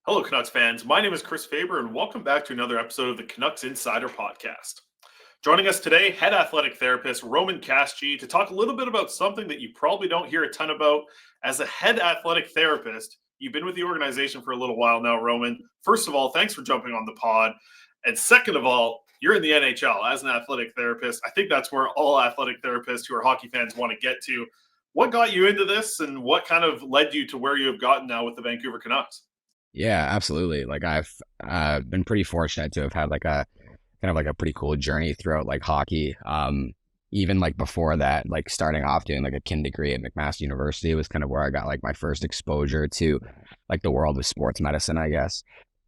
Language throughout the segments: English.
Hello, Canucks fans. My name is Chris Faber, and welcome back to another episode of the Canucks Insider Podcast. Joining us today, head athletic therapist Roman Kaszczij, to talk a little bit about something that you probably don't hear a ton about. As a head athletic therapist, you've been with the organization for a little while now, Roman. First of all, thanks for jumping on the pod. And second of all, you're in the NHL as an athletic therapist. I think that's where all athletic therapists who are hockey fans want to get to. What got you into this, and what kind of led you to where you have gotten now with the Vancouver Canucks? Yeah, absolutely. Like I've been pretty fortunate to have had like a kind of like a pretty cool journey throughout like hockey. Even like before that, like starting off doing like a kin degree at McMaster University was kind of where I got like my first exposure to like the world of sports medicine, I guess.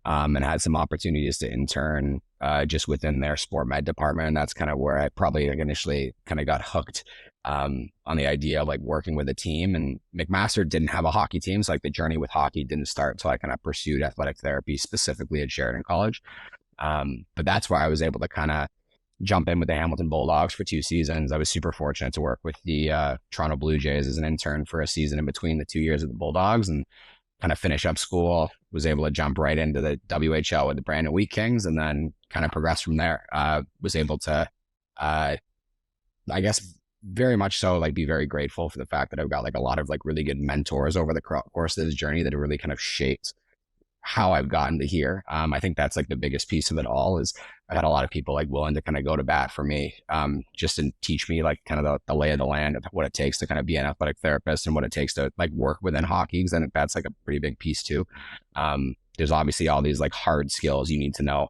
And had some opportunities to intern just within their sport med department. And that's kind of where I probably like initially kind of got hooked on the idea of like working with a team. And McMaster didn't have a hockey team. So like the journey with hockey didn't start until I kind of pursued athletic therapy specifically at Sheridan College. But that's where I was able to kind of jump in with the Hamilton Bulldogs for 2 seasons. I was super fortunate to work with the Toronto Blue Jays as an intern for a season in between the 2 years of the Bulldogs and kind of finish up school, was able to jump right into the WHL with the Brandon Wheat Kings and then kind of progress from there. Was able to, I guess, very much so, like be very grateful for the fact that I've got like a lot of like really good mentors over the course of this journey that have really kind of shaped how I've gotten to here. I think that's like the biggest piece of it all is I had a lot of people like willing to kind of go to bat for me, just to teach me like kind of the lay of the land of what it takes to kind of be an athletic therapist and what it takes to like work within hockey. Cause then that's like a pretty big piece too. There's obviously all these like hard skills you need to know.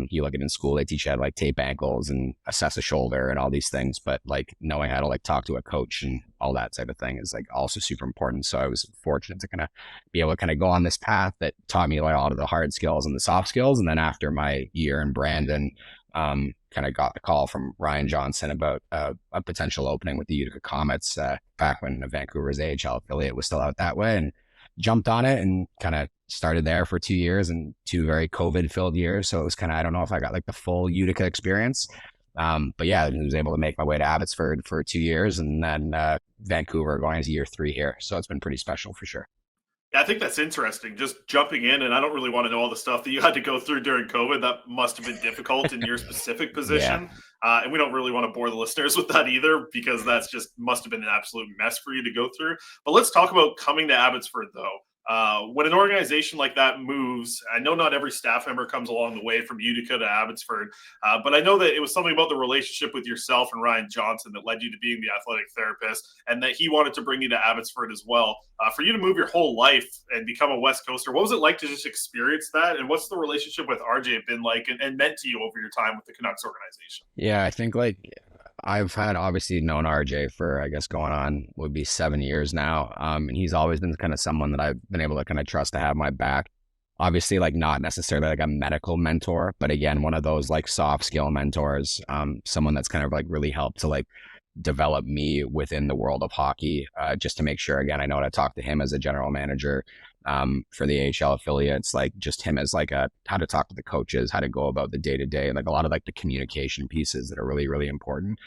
You look at in school, they teach you how to like tape ankles and assess a shoulder and all these things, but like knowing how to like talk to a coach and all that type of thing is like also super important. So I was fortunate to kind of be able to kind of go on this path that taught me like all of the hard skills and the soft skills. And then after my year in Brandon, kind of got the call from Ryan Johnson about a potential opening with the Utica Comets back when Vancouver's AHL affiliate was still out that way, and jumped on it and kind of started there for 2 years and 2 very COVID filled years. So it was kind of, I don't know if I got like the full Utica experience. But yeah, I was able to make my way to Abbotsford for 2 years and then Vancouver going into year 3 here. So it's been pretty special for sure. Yeah, I think that's interesting. Just jumping in, and I don't really want to know all the stuff that you had to go through during COVID. That must have been difficult in your specific Yeah. position. And we don't really want to bore the listeners with that either, because that's just must have been an absolute mess for you to go through. But let's talk about coming to Abbotsford, though. When an organization like that moves, I know not every staff member comes along the way from Utica to Abbotsford, but I know that it was something about the relationship with yourself and Ryan Johnson that led you to being the athletic therapist, and that he wanted to bring you to Abbotsford as well. For you to move your whole life and become a West Coaster, what was it like to just experience that? And what's the relationship with RJ been like and meant to you over your time with the Canucks organization? Yeah. I think like I've had obviously known RJ for, I guess, going on would be 7 years now. And he's always been kind of someone that I've been able to kind of trust to have my back. Obviously, like not necessarily like a medical mentor, but again, one of those like soft skill mentors, someone that's kind of like really helped to like develop me within the world of hockey, just to make sure, again, I know how to talk to him as a general manager for the AHL affiliates, like just him as like how to talk to the coaches, how to go about the day to day, like a lot of like the communication pieces that are really, really important.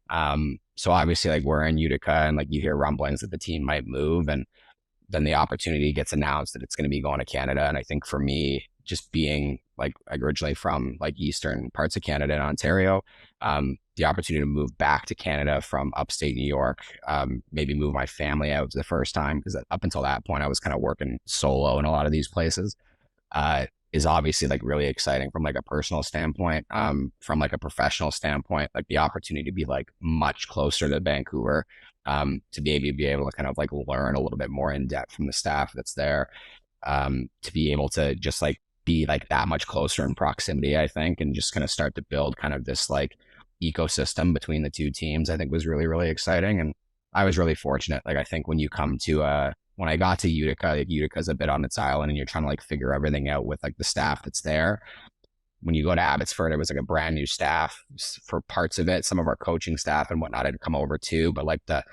So obviously like we're in Utica and like you hear rumblings that the team might move and then the opportunity gets announced that it's going to be going to Canada. And I think for me, just being like originally from like eastern parts of Canada and Ontario, the opportunity to move back to Canada from upstate New York, maybe move my family out the first time, because up until that point I was kind of working solo in a lot of these places, is obviously like really exciting from like a personal standpoint. From like a professional standpoint, like the opportunity to be like much closer to Vancouver, to be able to kind of like learn a little bit more in depth from the staff that's there, to be able to just like be like that much closer in proximity, I think, and just kind of start to build kind of this like ecosystem between the two teams, I think was really, really exciting. And I was really fortunate. Like, I think when you come to, when I got to Utica, like Utica's a bit on its island and you're trying to like figure everything out with like the staff that's there. When you go to Abbotsford, it was like a brand new staff for parts of it. Some of our coaching staff and whatnot had come over too, but like the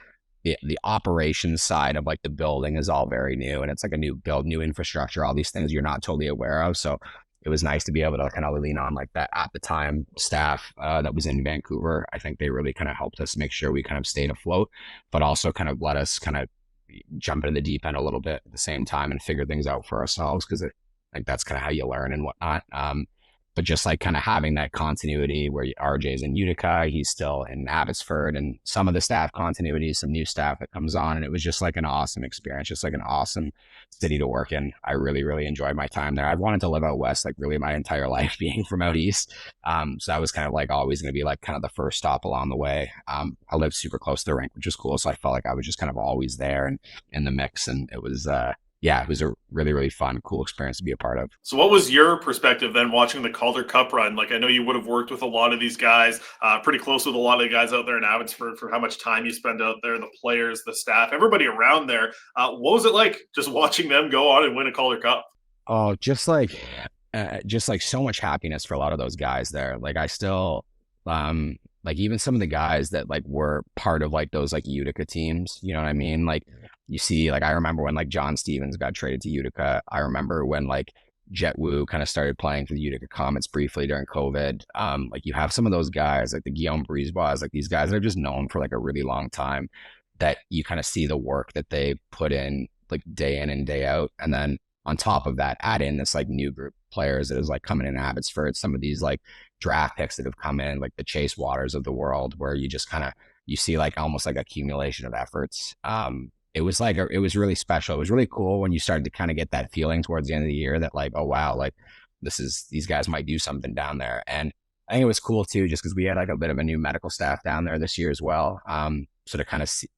operations side of like the building is all very new, and it's like a new build, new infrastructure, all these things you're not totally aware of. So it was nice to be able to kind of lean on like that at the time staff that was in Vancouver. I think they really kind of helped us make sure we kind of stayed afloat, but also kind of let us kind of jump into the deep end a little bit at the same time and figure things out for ourselves. Because like that's kind of how you learn and whatnot. But just like kind of having that continuity where RJ's in Utica, he's still in Abbotsford, and some of the staff continuity, some new staff that comes on. And it was just like an awesome experience, just like an awesome city to work in. I really, really enjoyed my time there. I wanted to live out west like really my entire life being from out east. So that was kind of like always going to be like kind of the first stop along the way. I lived super close to the rink, which was cool. So I felt like I was just kind of always there and in the mix. And it was, yeah, it was a really, really fun, cool experience to be a part of. So, what was your perspective then watching the Calder Cup run? Like, I know you would have worked with a lot of these guys, pretty close with a lot of the guys out there in Abbotsford for how much time you spend out there, the players, the staff, everybody around there. What was it like just watching them go on and win a Calder Cup? Oh, just like so much happiness for a lot of those guys there. Like I still, like even some of the guys that like were part of like those like Utica teams, you know what I mean? Like you see, like I remember when like John Stevens got traded to Utica. I remember when like Jet Wu kind of started playing for the Utica Comets briefly during COVID. Like you have some of those guys, like the Guillaume Brisebois, like these guys that are just known for like a really long time that you kind of see the work that they put in day in and day out. And then on top of that, add in this like new group of players that is like coming in Abbotsford, some of these like draft picks that have come in, like the Chase Waters of the world, where you just kind of you see like almost like accumulation of efforts. It was like it was really special. It was really cool when you started to kind of get that feeling towards the end of the year that like, oh wow, like these guys might do something down there. And I think it was cool too, just because we had like a bit of a new medical staff down there this year as well. So to kind of see,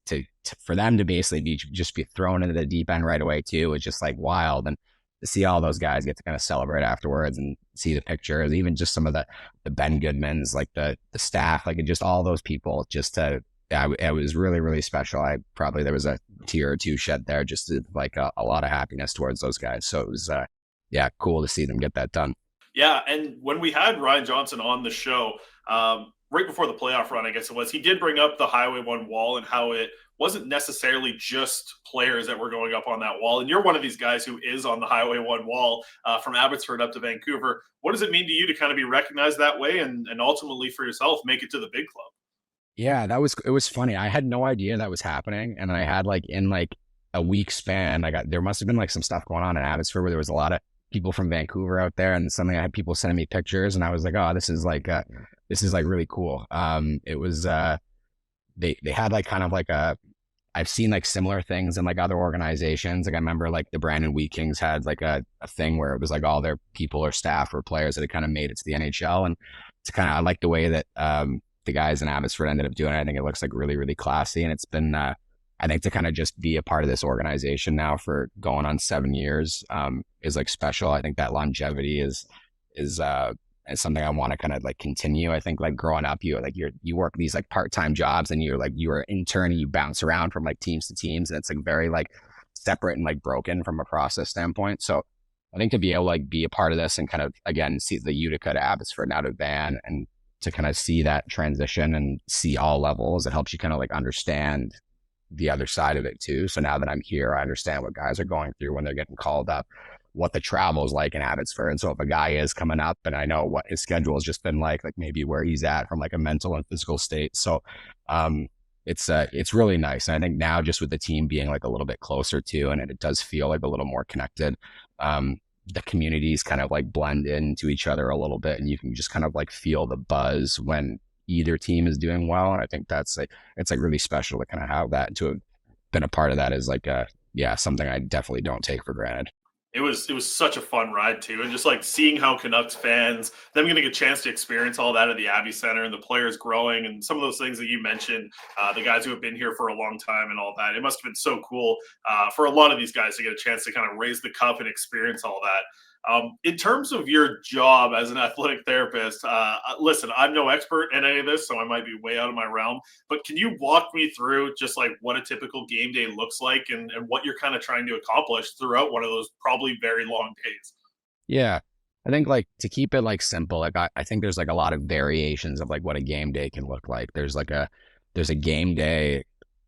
for them to basically be thrown into the deep end right away too, was just like wild. And to see all those guys get to kind of celebrate afterwards and see the pictures, even just some of the Ben Goodmans, like the staff, like just all those people, just to yeah, it was really, really special. There was a tear or two shed there, just like a lot of happiness towards those guys. So it was, yeah, cool to see them get that done. Yeah, and when we had Ryan Johnson on the show, right before the playoff run, I guess it was, he did bring up the Highway 1 wall and how it wasn't necessarily just players that were going up on that wall. And you're one of these guys who is on the Highway 1 wall from Abbotsford up to Vancouver. What does it mean to you to kind of be recognized that way and ultimately for yourself make it to the big club? Yeah, it was funny. I had no idea that was happening. And I had like in like a week span, there must have been like some stuff going on in Abbotsford where there was a lot of people from Vancouver out there, and suddenly I had people sending me pictures, and I was like, oh, this is like really cool. It was they had like kind of like I've seen like similar things in like other organizations. Like I remember like the Brandon Wheat Kings had like a thing where it was like all their people or staff or players that had kind of made it to the NHL. And it's kind of, I like the way that the guys in Abbotsford ended up doing it. I think it looks like really, really classy. And it's been, I think to kind of just be a part of this organization now for going on 7 years is like special. I think that longevity is something I want to kind of like continue. I think like growing up, you work these like part-time jobs and you're an intern and you bounce around from like teams to teams, and it's like very like separate and like broken from a process standpoint. So I think to be able to like be a part of this and kind of again see the Utica to Abbotsford now to Van, and to kind of see that transition and see all levels, it helps you kind of like understand the other side of it too. So now that I'm here, I understand what guys are going through when they're getting called up, what the travel is like in Abbotsford. And so if a guy is coming up and I know what his schedule has just been like maybe where he's at from like a mental and physical state. So it's really nice. And I think now just with the team being like a little bit closer to, and it does feel like a little more connected. The communities kind of like blend into each other a little bit, and you can just kind of like feel the buzz when either team is doing well. And I think that's like, it's like really special to kind of have that, to have been a part of that is like yeah, something I definitely don't take for granted. It was such a fun ride too, and just like seeing how Canucks fans, them getting a chance to experience all that at the Abbey Center and the players growing and some of those things that you mentioned, the guys who have been here for a long time and all that. It must have been so cool for a lot of these guys to get a chance to kind of raise the cup and experience all that. In terms of your job as an athletic therapist, listen, I'm no expert in any of this, so I might be way out of my realm. But can you walk me through just like what a typical game day looks like and what you're kind of trying to accomplish throughout one of those probably very long days? Yeah. I think like to keep it like simple, like I think there's like a lot of variations of like what a game day can look like. There's a game day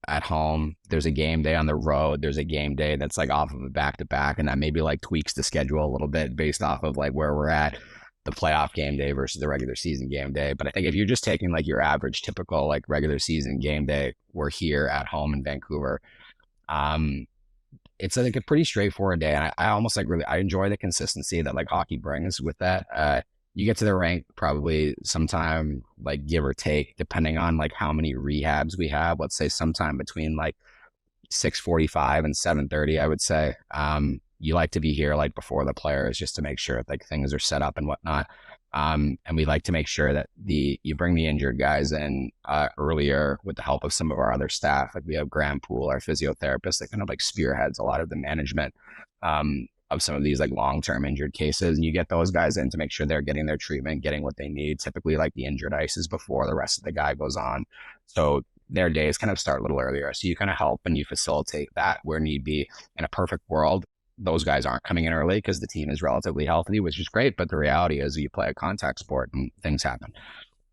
at home. There's a game day on the road. There's a game day that's like off of a back to back, and that maybe like tweaks the schedule a little bit based off of like where we're at, the playoff game day versus the regular season game day. But I think if you're just taking like your average typical like regular season game day, we're here at home in Vancouver. Um, it's like a pretty straightforward day. And I almost like really, I enjoy the consistency that like hockey brings with that. You get to the rink probably sometime like give or take, depending on like how many rehabs we have. Let's say sometime between like 6:45 and 7:30, I would say. You like to be here like before the players just to make sure like things are set up and whatnot. And we like to make sure that you bring the injured guys in earlier with the help of some of our other staff. Like we have Graham Poole, our physiotherapist, that kind of like spearheads a lot of the management of some of these like long-term injured cases. And you get those guys in to make sure they're getting their treatment, getting what they need. Typically, like the injured ice is before the rest of the guy goes on. So their days kind of start a little earlier. So you kind of help and you facilitate that where need be. In a perfect world, those guys aren't coming in early because the team is relatively healthy, which is great. But the reality is you play a contact sport and things happen.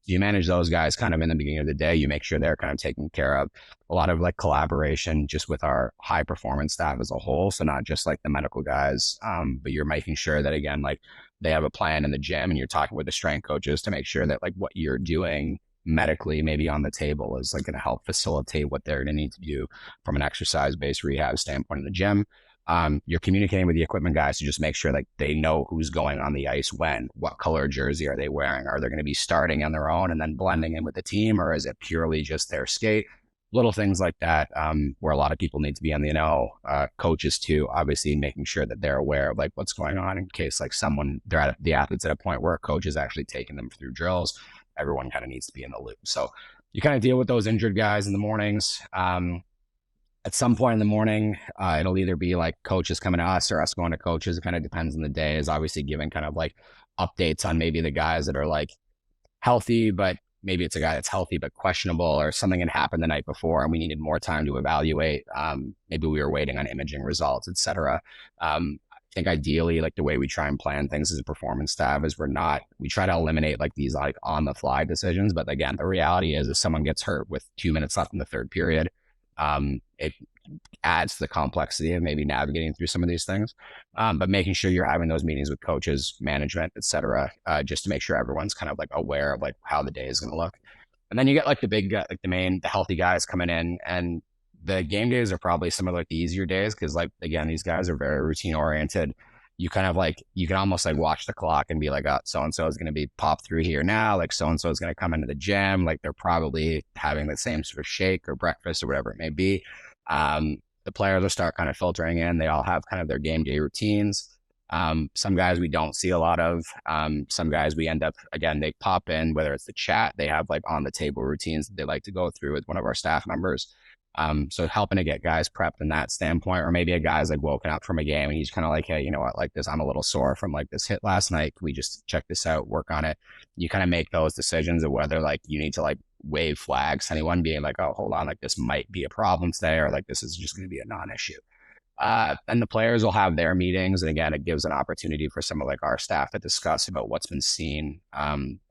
You manage those guys kind of in the beginning of the day. You make sure they're kind of taken care of. A lot of like collaboration just with our high performance staff as a whole. So not just like the medical guys, but you're making sure that again, like they have a plan in the gym and you're talking with the strength coaches to make sure that like what you're doing medically maybe on the table is like going to help facilitate what they're going to need to do from an exercise based rehab standpoint in the gym. You're communicating with the equipment guys to just make sure like they know who's going on the ice when, what color jersey are they wearing? Are they going to be starting on their own and then blending in with the team, or is it purely just their skate? Little things like that, where a lot of people need to be on the know. Coaches too, obviously making sure that they're aware of like what's going on in case like the athletes at a point where a coach is actually taking them through drills. Everyone kind of needs to be in the loop. So you kind of deal with those injured guys in the mornings. At some point in the morning, it'll either be like coaches coming to us or us going to coaches. It kind of depends on the day. Is obviously giving kind of like updates on maybe the guys that are like healthy, but maybe it's a guy that's healthy but questionable, or something had happened the night before and we needed more time to evaluate. Maybe we were waiting on imaging results, etc. I think ideally, like the way we try and plan things as a performance staff is we try to eliminate like these like on the fly decisions. But again, the reality is if someone gets hurt with 2 minutes left in the third period, it adds to the complexity of maybe navigating through some of these things. But making sure you're having those meetings with coaches, management, etc., just to make sure everyone's kind of like aware of like how the day is going to look. And then you get like the healthy guys coming in, and the game days are probably some of like the easier days because like again, these guys are very routine oriented. You kind of like you can almost like watch the clock and be like, oh, so and so is going to be popped through here now. Like so and so is going to come into the gym. Like they're probably having the same sort of shake or breakfast or whatever it may be. The players will start kind of filtering in. They all have kind of their game day routines. Some guys we don't see a lot of. Some guys we end up, again, they pop in, whether it's the chat, they have like on the table routines that they like to go through with one of our staff members. So helping to get guys prepped in that standpoint, or maybe a guy's like woken up from a game and he's kind of like, hey, you know what, like this, I'm a little sore from like this hit last night. Can we just check this out, work on it? You kind of make those decisions of whether like you need to like wave flags to anyone being like, oh, hold on, like this might be a problem today, or like this is just going to be a non-issue. And the players will have their meetings. And again, it gives an opportunity for some of like our staff to discuss about what's been seen,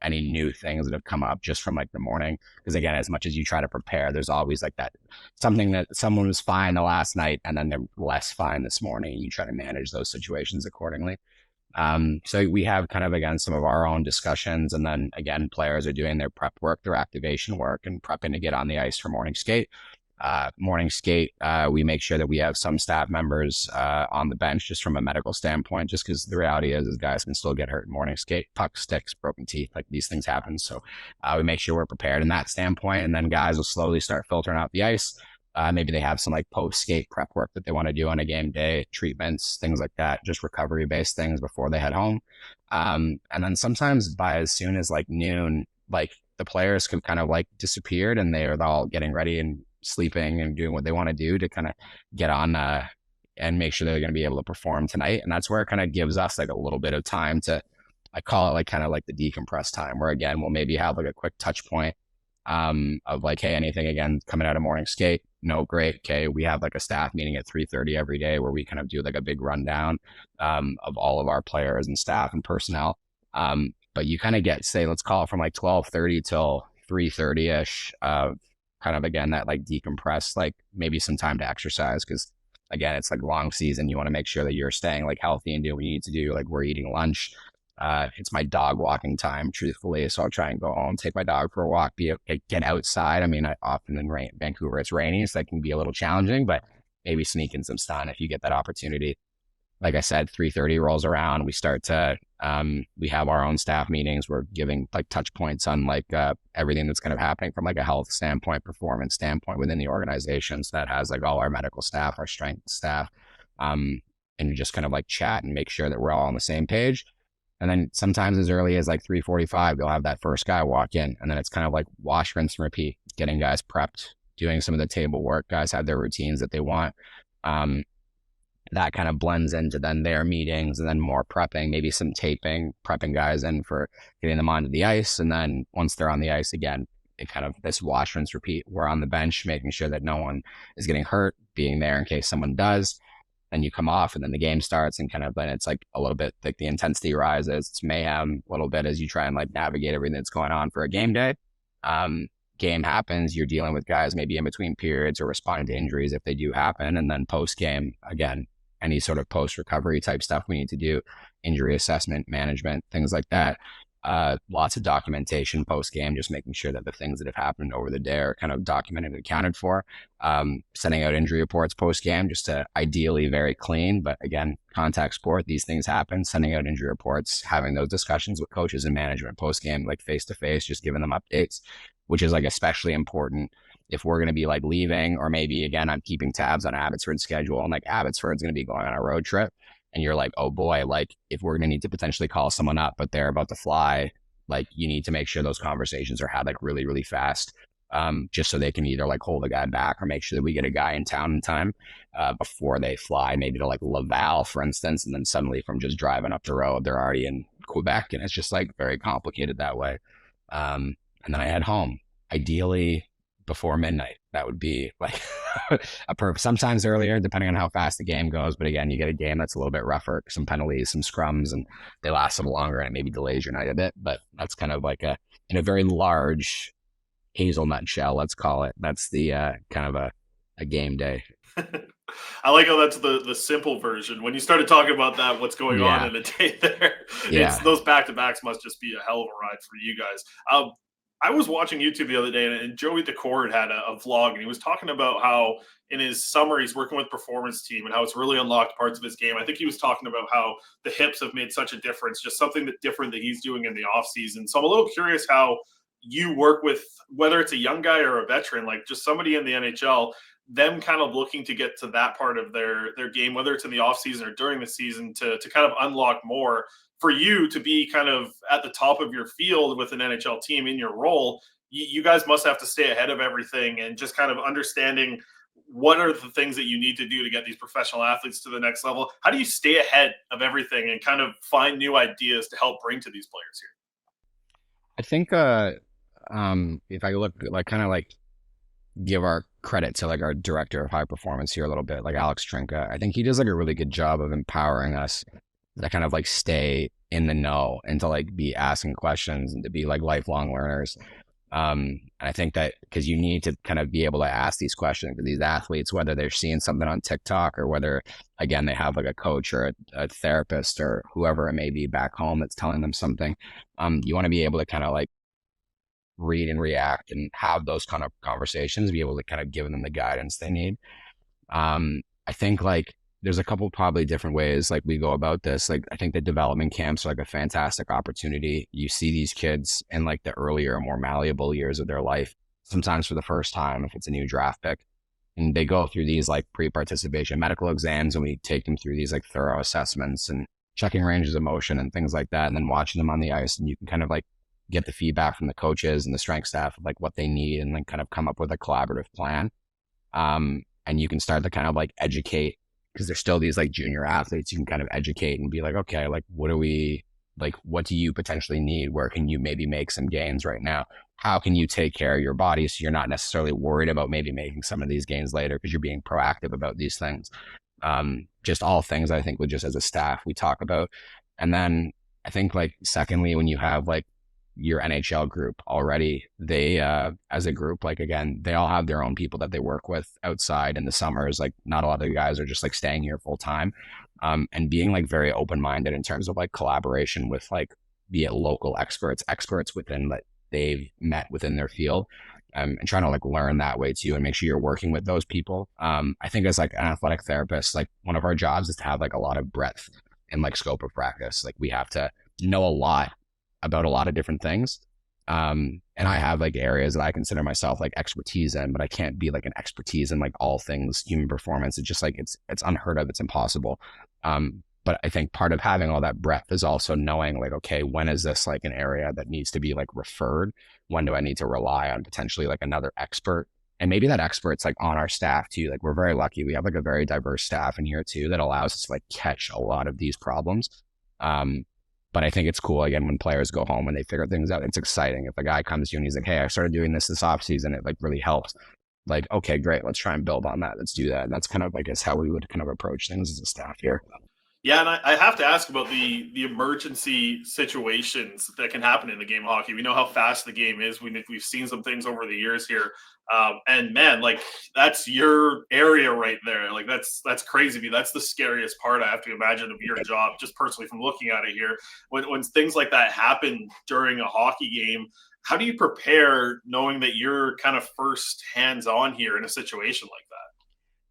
any new things that have come up just from like the morning. Because again, as much as you try to prepare, there's always like that something that someone was fine the last night and then they're less fine this morning. And you try to manage those situations accordingly. So we have kind of, again, some of our own discussions. And then again, players are doing their prep work, their activation work, and prepping to get on the ice for morning skate. We make sure that we have some staff members on the bench just from a medical standpoint, just because the reality is guys can still get hurt in morning skate, puck sticks, broken teeth, like these things happen. So we make sure we're prepared in that standpoint, and then guys will slowly start filtering out the ice. Maybe they have some like post skate prep work that they want to do on a game day, treatments, things like that, just recovery based things before they head home. And then sometimes by as soon as like noon, like the players can kind of like disappeared and they're all getting ready and sleeping and doing what they want to do to kind of get on and make sure they're going to be able to perform tonight. And that's where it kind of gives us like a little bit of time to, I call it like kind of like the decompress time, where again, we'll maybe have like a quick touch point of like, hey, anything again coming out of morning skate? No, great. Okay, we have like a staff meeting at 3:30 every day where we kind of do like a big rundown of all of our players and staff and personnel. But you kind of get, say, let's call it from like 12:30 till 3:30ish kind of, again, that like decompress, like maybe some time to exercise, because again, it's like long season. You want to make sure that you're staying like healthy and doing what you need to do. Like we're eating lunch. It's my dog walking time, truthfully. So I'll try and go home, take my dog for a walk, get outside. I mean, I often in Vancouver, it's rainy, so that can be a little challenging, but maybe sneak in some stun if you get that opportunity. Like I said, 3:30 rolls around. We start to we have our own staff meetings. We're giving like touch points on like everything that's kind of happening from like a health standpoint, performance standpoint within the organizations. That has like all our medical staff, our strength staff, and we just kind of like chat and make sure that we're all on the same page. And then sometimes as early as like 3:45, you'll have that first guy walk in, and then it's kind of like wash, rinse, and repeat, getting guys prepped, doing some of the table work. Guys have their routines that they want. Um, that kind of blends into then their meetings, and then more prepping, maybe some taping, prepping guys in for getting them onto the ice. And then once they're on the ice again, it kind of this wash, rinse, repeat. We're on the bench, making sure that no one is getting hurt, being there in case someone does. Then you come off, and then the game starts, and kind of then it's like a little bit like the intensity rises. It's mayhem a little bit as you try and like navigate everything that's going on for a game day. Game happens, you're dealing with guys maybe in between periods or responding to injuries if they do happen. And then post game, again, any sort of post recovery type stuff we need to do, injury assessment, management, things like that. Lots of documentation post game, just making sure that the things that have happened over the day are kind of documented and accounted for. Sending out injury reports post game, just to ideally very clean, but again, contact sport, these things happen. Sending out injury reports, having those discussions with coaches and management post game, like face to face, just giving them updates, which is like especially important if we're going to be like leaving, or maybe again, I'm keeping tabs on Abbotsford's schedule, and like Abbotsford's going to be going on a road trip. And you're like, oh boy, like if we're going to need to potentially call someone up, but they're about to fly, like you need to make sure those conversations are had like really, really fast, just so they can either like hold a guy back or make sure that we get a guy in town in time before they fly, maybe to like Laval, for instance. And then suddenly from just driving up the road, they're already in Quebec, and it's just like very complicated that way. And then I head home, ideally before midnight. That would be like sometimes earlier, depending on how fast the game goes. But again, you get a game that's a little bit rougher, some penalties, some scrums, and they last a little longer, and it maybe delays your night a bit. But that's kind of like in a very large hazelnut shell, let's call it. That's the kind of a game day. I like how that's the simple version. When you started talking about that, what's going on Yeah. in a day there, it's Yeah. those back to backs must just be a hell of a ride for you guys. I was watching YouTube the other day, and Joey DeCord had a vlog, and he was talking about how in his summer he's working with performance team and how it's really unlocked parts of his game. I think he was talking about how the hips have made such a difference, just something that different that he's doing in the off season. So I'm a little curious how you work with, whether it's a young guy or a veteran, like just somebody in the NHL, them kind of looking to get to that part of their game, whether it's in the off season or during the season, to kind of unlock more for you to be kind of at the top of your field with an NHL team in your role. You guys must have to stay ahead of everything and just kind of understanding what are the things that you need to do to get these professional athletes to the next level. How do you stay ahead of everything and kind of find new ideas to help bring to these players here? I think if I look like kind of like give our credit to like our director of high performance here a little bit, like Alex Trinka. I think he does like a really good job of empowering us to kind of like stay in the know and to like be asking questions and to be like lifelong learners. I think that because you need to kind of be able to ask these questions to these athletes, whether they're seeing something on TikTok or whether, again, they have like a coach or a therapist or whoever it may be back home that's telling them something. You want to be able to kind of like read and react and have those kind of conversations, be able to kind of give them the guidance they need. I think like there's a couple probably different ways like we go about this. Like I think the development camps are like a fantastic opportunity. You see these kids in like the earlier, more malleable years of their life, sometimes for the first time if it's a new draft pick. And they go through these like pre-participation medical exams, and we take them through these like thorough assessments and checking ranges of motion and things like that, and then watching them on the ice. And you can kind of like get the feedback from the coaches and the strength staff of like what they need, and then kind of come up with a collaborative plan. And you can start to kind of like educate, because there's still these like junior athletes. You can kind of educate and be like, okay, like what do you potentially need? Where can you maybe make some gains right now? How can you take care of your body so you're not necessarily worried about maybe making some of these gains later because you're being proactive about these things? Just all things I think with just as a staff we talk about. And then I think like secondly, when you have like your NHL group already, they as a group, like again, they all have their own people that they work with outside in the summers. Like not a lot of the guys are just like staying here full time, and being like very open-minded in terms of like collaboration with like be it local experts within that they've met within their field, and trying to like learn that way too and make sure you're working with those people. I think as like an athletic therapist, like one of our jobs is to have like a lot of breadth and like scope of practice. Like we have to know a lot about a lot of different things. And I have like areas that I consider myself like expertise in, but I can't be like an expertise in like all things human performance. It's just like it's unheard of. It's impossible. But I think part of having all that breadth is also knowing like, okay, when is this like an area that needs to be like referred? When do I need to rely on potentially like another expert? And maybe that expert's like on our staff too. Like we're very lucky. We have like a very diverse staff in here too that allows us to like catch a lot of these problems. But I think it's cool again when players go home and they figure things out. It's exciting. If a guy comes to you and he's like, "Hey, I started doing this off season. It like really helps." Like, okay, great. Let's try and build on that. Let's do that. And that's kind of, I guess, how we would kind of approach things as a staff here. Yeah, and I have to ask about the emergency situations that can happen in the game of hockey. We know how fast the game is. We've seen some things over the years here, and man, like that's your area right there. Like that's crazy to me. That's the scariest part I have to imagine of your job, just personally from looking at it here. When things like that happen during a hockey game, how do you prepare, knowing that you're kind of first hands on here in a situation like that?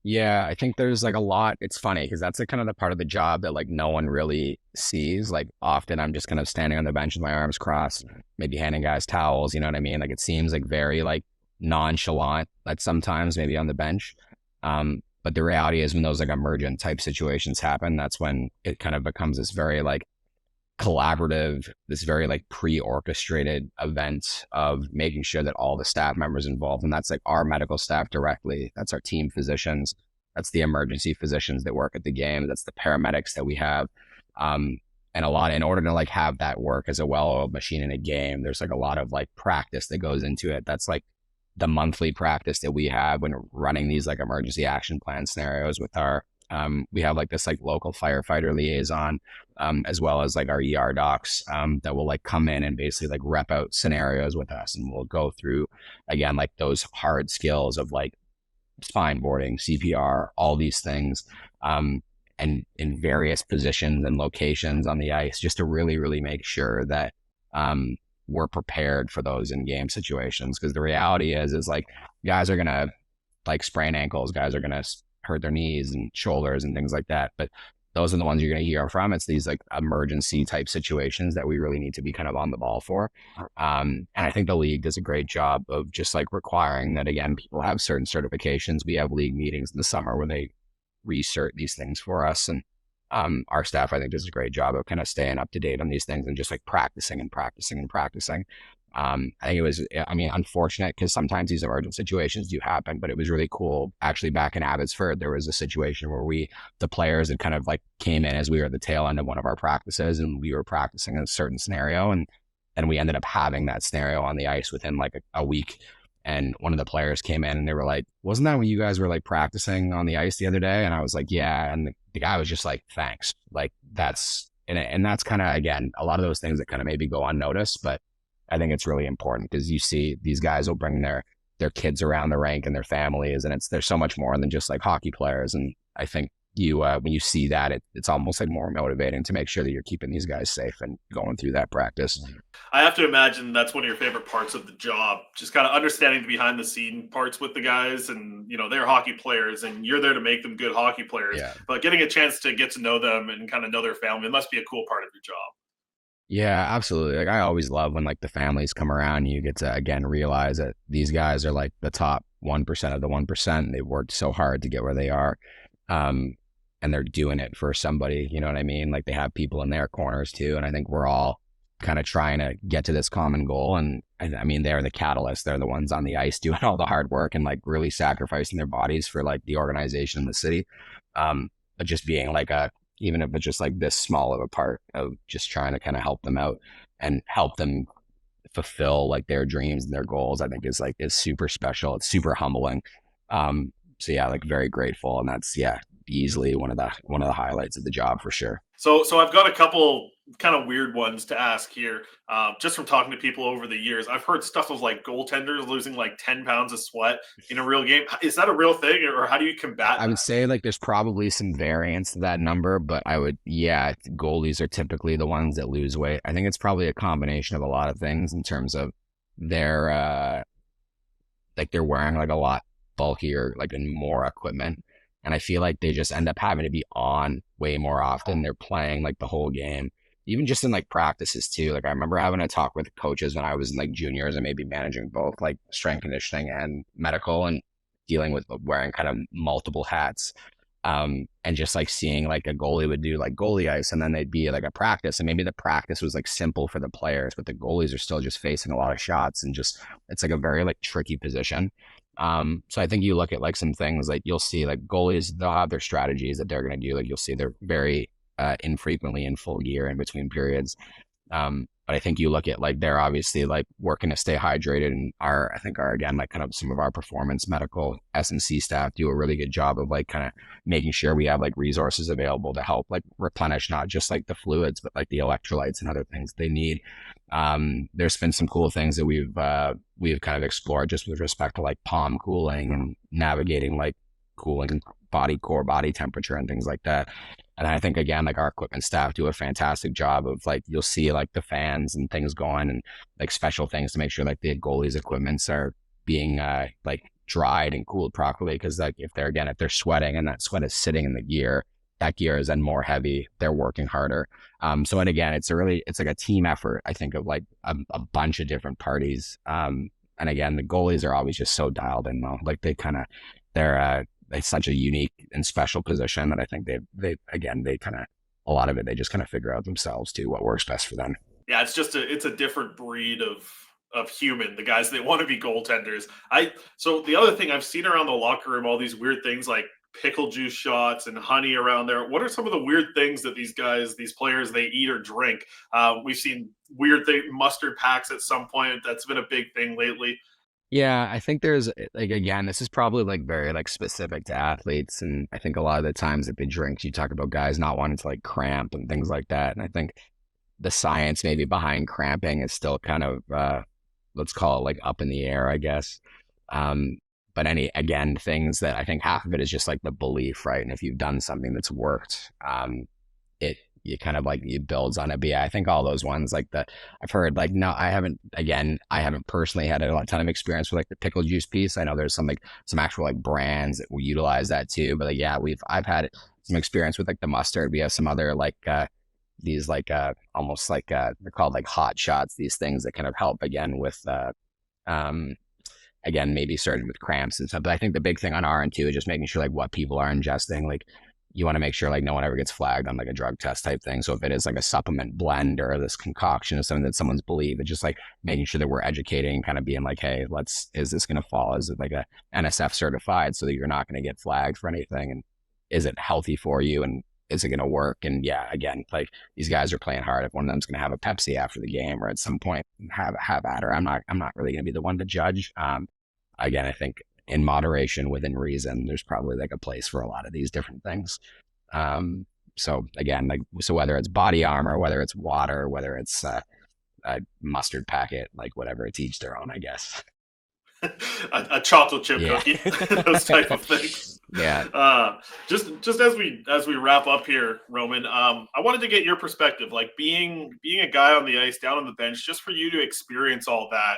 Yeah, I think there's like a lot. It's funny because that's like kind of the part of the job that like no one really sees. Like often I'm just kind of standing on the bench with my arms crossed, maybe handing guys towels, you know what I mean? Like it seems like very like nonchalant, like sometimes maybe on the bench. But the reality is when those like emergent type situations happen, that's when it kind of becomes this very like collaborative, this very like pre-orchestrated event of making sure that all the staff members involved, and that's like our medical staff directly, that's our team physicians, that's the emergency physicians that work at the game, that's the paramedics that we have. And a lot in order to like have that work as a well-oiled machine in a game, there's like a lot of like practice that goes into it. That's like the monthly practice that we have when running these like emergency action plan scenarios with our we have like this like local firefighter liaison, as well as like our ER docs, that will like come in and basically like rep out scenarios with us, and we'll go through again like those hard skills of like spine boarding, CPR, all these things, and in various positions and locations on the ice, just to really, really make sure that we're prepared for those in-game situations. Because the reality is like guys are gonna like sprain ankles, guys are gonna hurt their knees and shoulders and things like that. But those are the ones you're going to hear from. It's these like emergency type situations that we really need to be kind of on the ball for. And I think the league does a great job of just like requiring that, again, people have certain certifications. We have league meetings in the summer where they recert these things for us. And our staff, I think, does a great job of kind of staying up to date on these things and just like practicing and practicing and practicing. I think it was, I mean, unfortunate because sometimes these emergent situations do happen, but it was really cool. Actually, back in Abbotsford, there was a situation where the players had kind of like came in as we were at the tail end of one of our practices, and we were practicing a certain scenario, and we ended up having that scenario on the ice within like a week. And one of the players came in and they were like, "Wasn't that when you guys were like practicing on the ice the other day?" And I was like, "Yeah." And the guy was just like, "Thanks." Like and that's kind of, again, a lot of those things that kind of maybe go unnoticed, but I think it's really important because you see these guys will bring their kids around the rink and their families, and there's so much more than just like hockey players. And I think when you see that, it's almost like more motivating to make sure that you're keeping these guys safe and going through that practice. I have to imagine that's one of your favorite parts of the job, just kind of understanding the behind the scene parts with the guys, and they're hockey players and you're there to make them good hockey players. Yeah. But getting a chance to get to know them and kind of know their family, it must be a cool part of your job. Yeah, absolutely. Like I always love when like the families come around and you get to again realize that these guys are like the top 1% of the 1%. They've worked so hard to get where they are. And they're doing it for somebody, you know what I mean? Like they have people in their corners too. And I think we're all kind of trying to get to this common goal. And I mean, they're the catalyst. They're the ones on the ice doing all the hard work and like really sacrificing their bodies for like the organization in the city. But just being like even if it's just like this small of a part of just trying to kind of help them out and help them fulfill like their dreams and their goals, I think is super special. It's super humbling. So yeah, like very grateful. And that's, yeah, easily one of the highlights of the job for sure. So I've got a couple kind of weird ones to ask here. Just from talking to people over the years, I've heard stuff of like goaltenders losing like 10 pounds of sweat in a real game. Is that a real thing, or how do you combat that? I would say like there's probably some variance to that number, but goalies are typically the ones that lose weight. I think it's probably a combination of a lot of things in terms of their like they're wearing like a lot bulkier, like and more equipment. And I feel like they just end up having to be on way more often. They're playing like the whole game, even just in like practices too. Like I remember having a talk with coaches when I was in like juniors and maybe managing both like strength conditioning and medical and dealing with wearing kind of multiple hats. And just like seeing like a goalie would do like goalie ice and then they'd be like a practice and maybe the practice was like simple for the players, but the goalies are still just facing a lot of shots and just it's like a very like tricky position. So I think you look at like some things like you'll see like goalies, they'll have their strategies that they're going to do. Like you'll see they're very infrequently in full gear in between periods. But I think you look at like they're obviously like working to stay hydrated and I think our again like kind of some of our performance medical S&C staff do a really good job of like kind of making sure we have like resources available to help like replenish not just like the fluids but like the electrolytes and other things they need. There's been some cool things that we've kind of explored just with respect to like palm cooling and navigating like cooling body temperature and things like that. And I think again, like our equipment staff do a fantastic job of like you'll see like the fans and things going and like special things to make sure like the goalies' equipments are being like dried and cooled properly. Because like if they're sweating and that sweat is sitting in the gear, that gear is then more heavy. They're working harder. So and again, it's like a team effort. I think of like a bunch of different parties. And again, the goalies are always just so dialed in though. Like they're it's such a unique and special position that I think they kind of a lot of it they just kind of figure out themselves too what works best for them. Yeah, it's a different breed of human, the guys that want to be goaltenders. So the other thing I've seen around the locker room, all these weird things like pickle juice shots and honey around there. What are some of the weird things that these players, they eat or drink? We've seen weird mustard packs at some point. That's been a big thing lately. Yeah, I think there's like again, this is probably like very like specific to athletes, and I think a lot of the times if they drink, you talk about guys not wanting to like cramp and things like that, and I think the science maybe behind cramping is still kind of let's call it like up in the air, I guess. Um, but any again, things that I think half of it is just like the belief, right? And if you've done something that's worked, it you kind of like it builds on it. But yeah, I think all those ones like the I've heard like no, I haven't personally had a ton of experience with like the pickle juice piece. I know there's some like some actual like brands that will utilize that too. But like yeah, I've had some experience with like the mustard. We have some other like these like almost like they're called like hot shots, these things that kind of help again with um again maybe starting with cramps and stuff. But I think the big thing on our end too is just making sure like what people are ingesting. Like you want to make sure like no one ever gets flagged on like a drug test type thing. So if it is like a supplement blend or this concoction of something that someone's believed, it's just like making sure that we're educating, kind of being like, hey, is this going to fall? Is it like a NSF certified so that you're not going to get flagged for anything? And is it healthy for you? And is it going to work? And yeah, again, like these guys are playing hard. If one of them's going to have a Pepsi after the game or at some point have at her, I'm not really going to be the one to judge. Again, I think in moderation, within reason, there's probably like a place for a lot of these different things. So again, like so whether it's body armor, whether it's water, whether it's a mustard packet, like whatever, it's each their own, I guess. A chocolate chip Yeah. cookie, those type of things. Yeah. Just as we wrap up here, Roman, I wanted to get your perspective, like being a guy on the ice, down on the bench, just for you to experience all that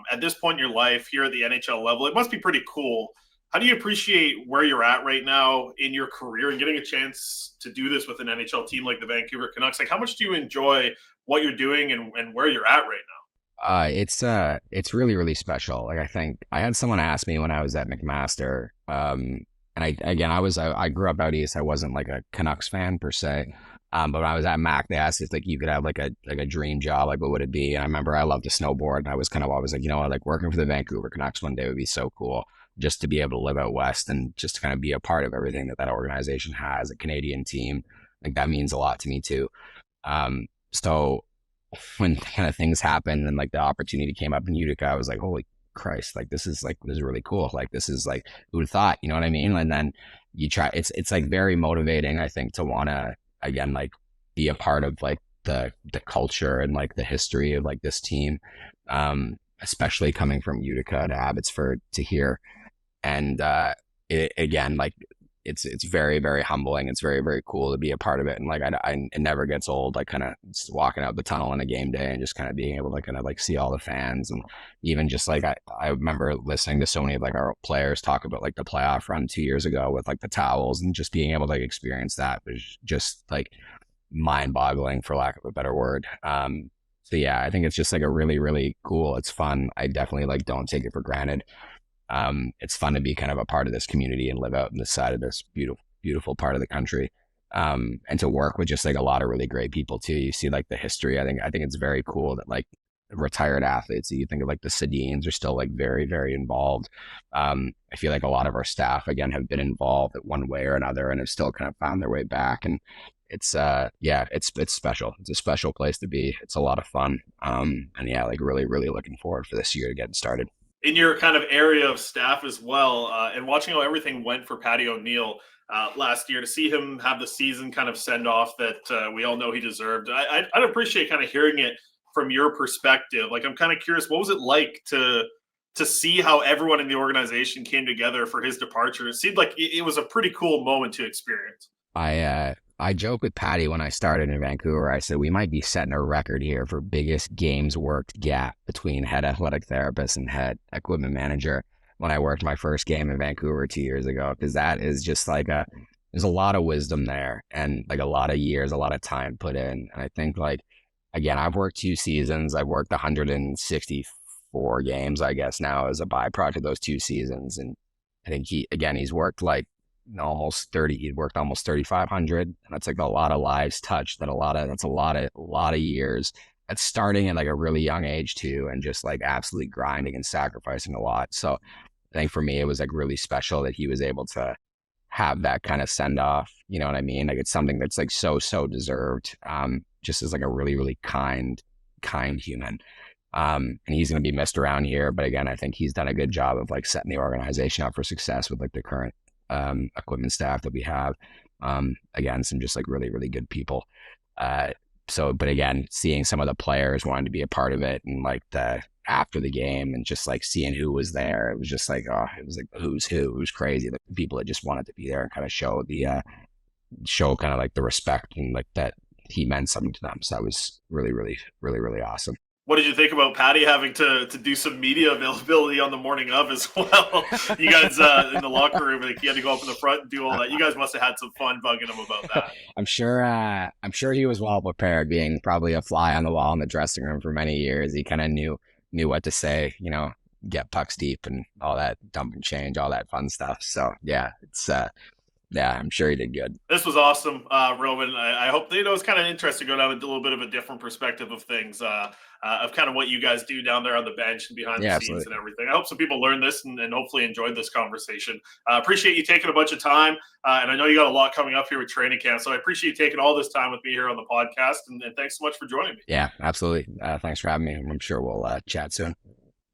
at this point in your life here at the NHL level. It must be pretty cool. How do you appreciate where you're at right now in your career and getting a chance to do this with an NHL team like the Vancouver Canucks? Like, how much do you enjoy what you're doing and where you're at right It's really, really special. Like I think I had someone ask me when I was at McMaster, and I grew up out east. I wasn't like a Canucks fan per se. But when I was at Mac, they asked if like you could have like a dream job, like what would it be? And I remember I loved to snowboard, and I was kind of always like, you know what, like working for the Vancouver Canucks one day would be so cool, just to be able to live out west and just to kind of be a part of everything that organization has, a Canadian team. Like that means a lot to me too. So when kind of things happened and like the opportunity came up in Utica, I was like, holy Christ, like this is really cool. Like this is like who'd have thought, you know what I mean? And then you try, it's like very motivating, I think, to want to again like be a part of like the culture and like the history of like this team, especially coming from Utica to Abbotsford to here. And again, like it's very, very humbling. It's very, very cool to be a part of it. And like, it never gets old, like kind of walking out the tunnel on a game day and just kind of being able to kind of like see all the fans. And even just like, I remember listening to so many of like our players talk about like the playoff run 2 years ago with like the towels, and just being able to like experience that was just like mind boggling, for lack of a better word. So yeah, I think it's just like a really, really cool. It's fun. I definitely like don't take it for granted. It's fun to be kind of a part of this community and live out on this side of this beautiful, beautiful part of the country. And to work with just like a lot of really great people too. You see like the history. I think it's very cool that like retired athletes, you think of like the Sedins are still like very, very involved. I feel like a lot of our staff again have been involved in one way or another and have still kind of found their way back. And it's yeah, it's special. It's a special place to be. It's a lot of fun. And yeah, like really, really looking forward for this year to get started. In your kind of area of staff as well, and watching how everything went for Patty O'Neill last year, to see him have the season kind of send off that we all know he deserved, I'd appreciate kind of hearing it from your perspective. Like, I'm kind of curious, what was it like to see how everyone in the organization came together for his departure? It seemed like it was a pretty cool moment to experience. I joke with Patty when I started in Vancouver. I said we might be setting a record here for biggest games worked gap between head athletic therapist and head equipment manager when I worked my first game in Vancouver 2 years ago, because that is just like there's a lot of wisdom there and like a lot of years, a lot of time put in. And I think like, again, I've worked 2 seasons. I've worked 164 games, I guess now, as a byproduct of those 2 seasons. And I think he's worked like almost 30, he'd worked almost 3,500. And that's like a lot of lives touched, that's a lot of years. That's starting at like a really young age too, and just like absolutely grinding and sacrificing a lot. So I think for me, it was like really special that he was able to have that kind of send off. You know what I mean? Like it's something that's like so deserved. Just as like a really, really kind human. And he's going to be missed around here. But again, I think he's done a good job of like setting the organization up for success with like the current equipment staff that we have. Again, some just like really, really good people. But again, seeing some of the players wanting to be a part of it, and like after the game and just like seeing who was there, it was just like, oh, it was like who's who. It was crazy. Like the people that just wanted to be there and kind of show kind of like the respect and like that he meant something to them. So that was really, really, really, really awesome. What did you think about Patty having to do some media availability on the morning of as well? You guys in the locker room, like, you had to go up in the front and do all that. You guys must have had some fun bugging him about that. I'm sure he was well prepared, being probably a fly on the wall in the dressing room for many years. He kind of knew what to say, get pucks deep and all that, dump and change, all that fun stuff. So yeah, yeah, I'm sure he did good. This was awesome, Roman. I hope it's kind of interesting to go down a little bit of a different perspective of things, of kind of what you guys do down there on the bench and behind the scenes Absolutely. and everything. I hope some people learned this and hopefully enjoyed this conversation. Appreciate you taking a bunch of time, and I know you got a lot coming up here with training camp, so I appreciate you taking all this time with me here on the podcast, and thanks so much for joining me. Yeah, absolutely. Thanks for having me. I'm sure we'll chat soon.